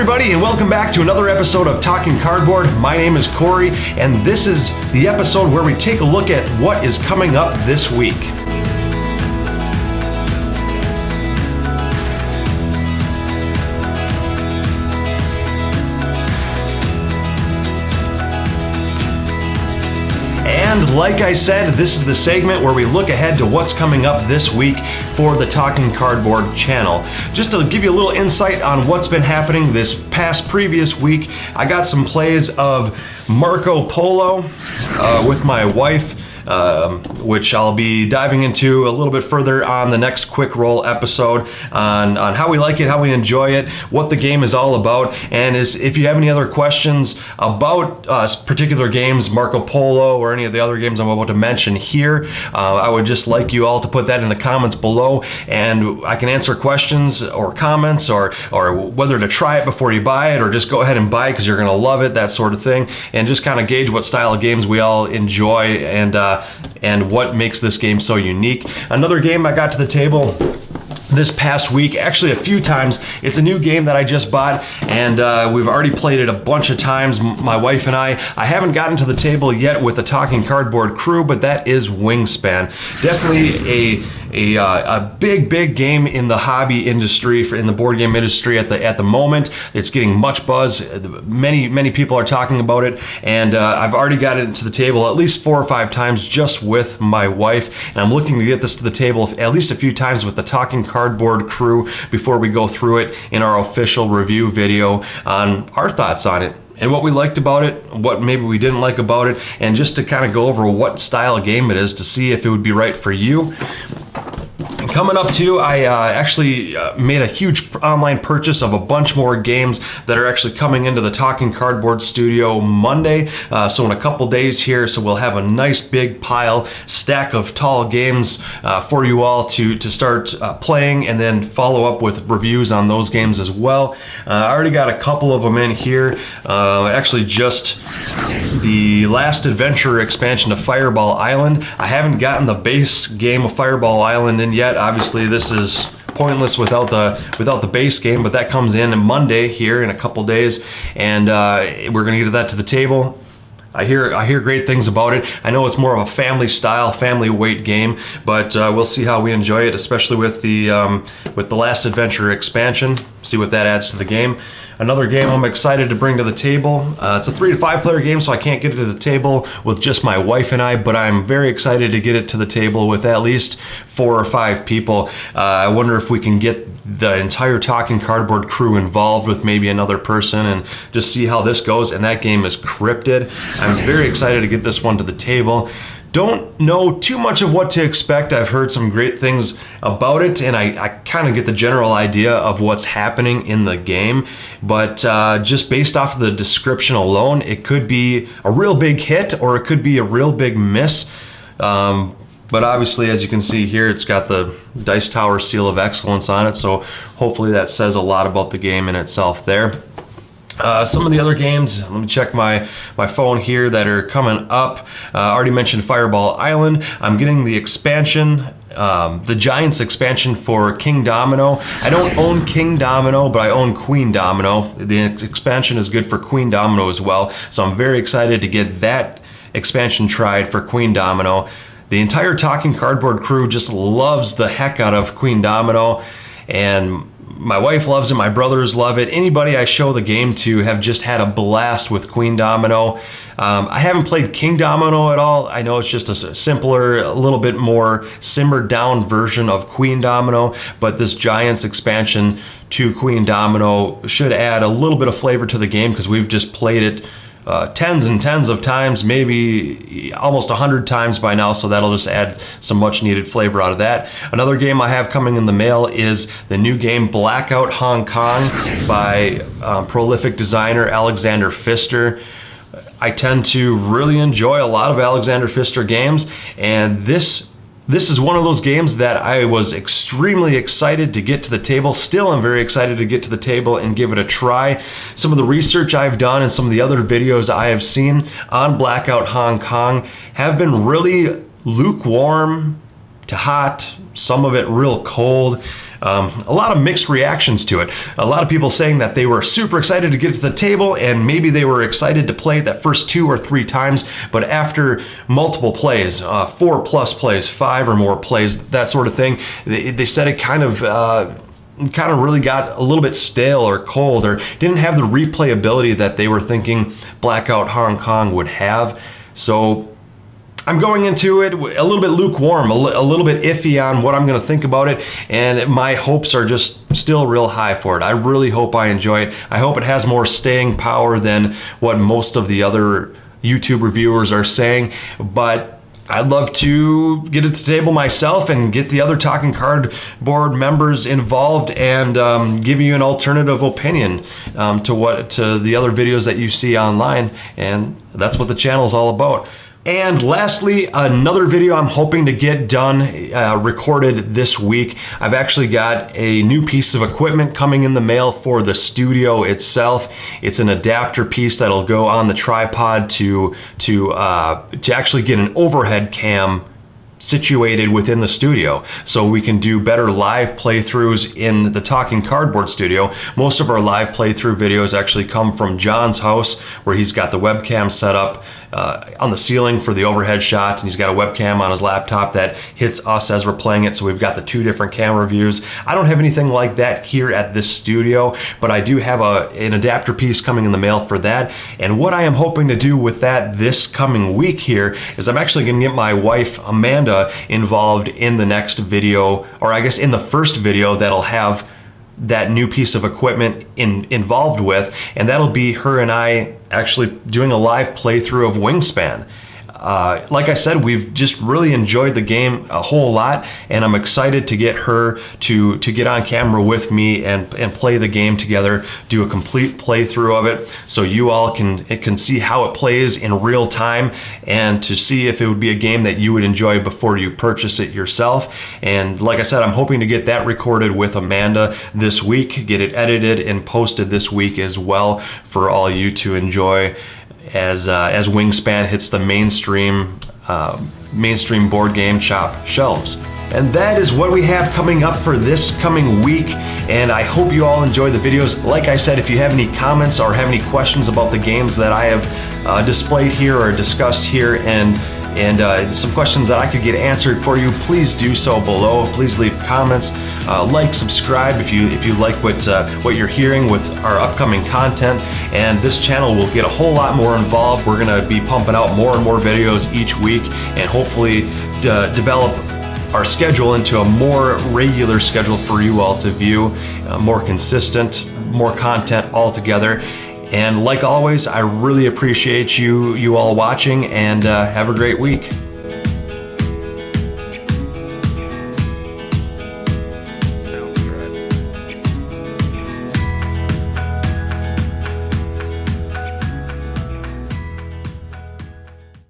everybody, and welcome back to another episode of Talking Cardboard. My name is Cory, and this is the episode where we take a look at what is coming up this week. And like I said, this is the segment where we look ahead to what's coming up this week for the Talking Cardboard channel. Just to give you a little insight on what's been happening this previous week, I got some plays of Marco Polo with my wife, which I'll be diving into a little bit further on the next quick roll episode on how we like it, how we enjoy it, what the game is all about, and if you have any other questions about particular games, Marco Polo or any of the other games I'm about to mention here, I would just like you all to put that in the comments below, and I can answer questions or comments or whether to try it before you buy it or just go ahead and buy it because you're going to love it, that sort of thing, and just kind of gauge what style of games we all enjoy and what makes this game so unique. Another game I got to the table this past week, actually a few times. It's a new game that I just bought, and we've already played it a bunch of times, my wife and I. I haven't gotten to the table yet with the Talking Cardboard crew, but that is Wingspan. Definitely a big game in the hobby industry, in the board game industry at the moment. It's getting much buzz. Many people are talking about it, and I've already got it to the table at least 4 or 5 times just with my wife, and I'm looking to get this to the table at least a few times with the Talking Cardboard crew before we go through it in our official review video on our thoughts on it and what we liked about it, what maybe we didn't like about it, and just to kind of go over what style of game it is to see if it would be right for you. Coming up too, I actually made a huge online purchase of a bunch more games that are actually coming into the Talking Cardboard studio Monday. So in a couple days here, so we'll have a nice big stack of tall games for you all to start playing and then follow up with reviews on those games as well. I already got a couple of them in here. Actually just the Last Adventure expansion of Fireball Island. I haven't gotten the base game of Fireball Island in yet. Obviously this is pointless without the base game, but that comes in on Monday here in a couple days, and we're gonna get that to the table. I hear great things about it. I know it's more of a family style, family weight game, but we'll see how we enjoy it, especially with the Last Adventure expansion. See what that adds to the game. Another game I'm excited to bring to the table. It's a 3 to 5 player game, so I can't get it to the table with just my wife and I, but I'm very excited to get it to the table with at least 4 or 5 people. I wonder if we can get the entire Talking Cardboard crew involved with maybe another person and just see how this goes, and that game is Cryptid. I'm very excited to get this one to the table. Don't know too much of what to expect. I've heard some great things about it, and I kind of get the general idea of what's happening in the game, but just based off of the description alone, it could be a real big hit or it could be a real big miss. But obviously, as you can see here, it's got the Dice Tower seal of excellence on it, so hopefully that says a lot about the game in itself there. Some of the other games, let me check my phone here that are coming up. I already mentioned Fireball Island. I'm getting the expansion, the Giants expansion for King Domino. I don't own King Domino, but I own Queen Domino. The expansion is good for Queen Domino as well, so I'm very excited to get that expansion tried for Queen Domino. The entire Talking Cardboard crew just loves the heck out of Queen Domino, and my wife loves it, my brothers love it. Anybody I show the game to have just had a blast with Queen Domino. I haven't played King Domino at all. I know it's just a simpler, a little bit more simmered down version of Queen Domino, but this Giants expansion to Queen Domino should add a little bit of flavor to the game because we've just played it tens and tens of times, maybe almost 100 times by now, so that'll just add some much needed flavor out of that. Another game I have coming in the mail is the new game Blackout Hong Kong by prolific designer Alexander Pfister. I tend to really enjoy a lot of Alexander Pfister games, and this is one of those games that I was extremely excited to get to the table. Still am very excited to get to the table and give it a try. Some of the research I've done and some of the other videos I have seen on Blackout Hong Kong have been really lukewarm to hot, some of it real cold. a lot of mixed reactions to it. A lot of people saying that they were super excited to get to the table, and maybe they were excited to play it that first 2 or 3 times, but after multiple plays, 4+ plays, 5 or more plays, that sort of thing, they said it kind of really got a little bit stale or cold, or didn't have the replayability that they were thinking Blackout Hong Kong would have. So I'm going into it a little bit lukewarm, a little bit iffy on what I'm going to think about it, and my hopes are just still real high for it. I really hope I enjoy it. I hope it has more staying power than what most of the other YouTube reviewers are saying, but I'd love to get at the table myself and get the other Talking Cardboard members involved and give you an alternative opinion to the other videos that you see online, and that's what the channel is all about. And lastly, another video I'm hoping to get done, recorded this week. I've actually got a new piece of equipment coming in the mail for the studio itself. It's an adapter piece that'll go on the tripod to actually get an overhead cam situated within the studio, so we can do better live playthroughs in the Talking Cardboard studio. Most of our live playthrough videos actually come from John's house, where he's got the webcam set up on the ceiling for the overhead shot, and he's got a webcam on his laptop that hits us as we're playing it, so we've got the 2 different camera views. I don't have anything like that here at this studio, but I do have an adapter piece coming in the mail for that. And what I am hoping to do with that this coming week here is I'm actually going to get my wife Amanda involved in the next video, or I guess in the first video that'll have that new piece of equipment involved with, and that'll be her and I actually doing a live playthrough of Wingspan. Like I said, we've just really enjoyed the game a whole lot, and I'm excited to get her to get on camera with me and play the game together, do a complete playthrough of it, so you all can see how it plays in real time, and to see if it would be a game that you would enjoy before you purchase it yourself. And like I said, I'm hoping to get that recorded with Amanda this week, get it edited and posted this week as well for all you to enjoy as Wingspan hits the mainstream board game shop shelves. And that is what we have coming up for this coming week, and I hope you all enjoy the videos. Like I said, if you have any comments or have any questions about the games that I have displayed here or discussed here, and some questions that I could get answered for you, please do so below. Please leave comments, like, subscribe if you like what you're hearing with our upcoming content, and this channel will get a whole lot more involved. We're gonna be pumping out more and more videos each week, and hopefully develop our schedule into a more regular schedule for you all to view, more consistent, more content altogether. And like always, I really appreciate you all watching, and have a great week.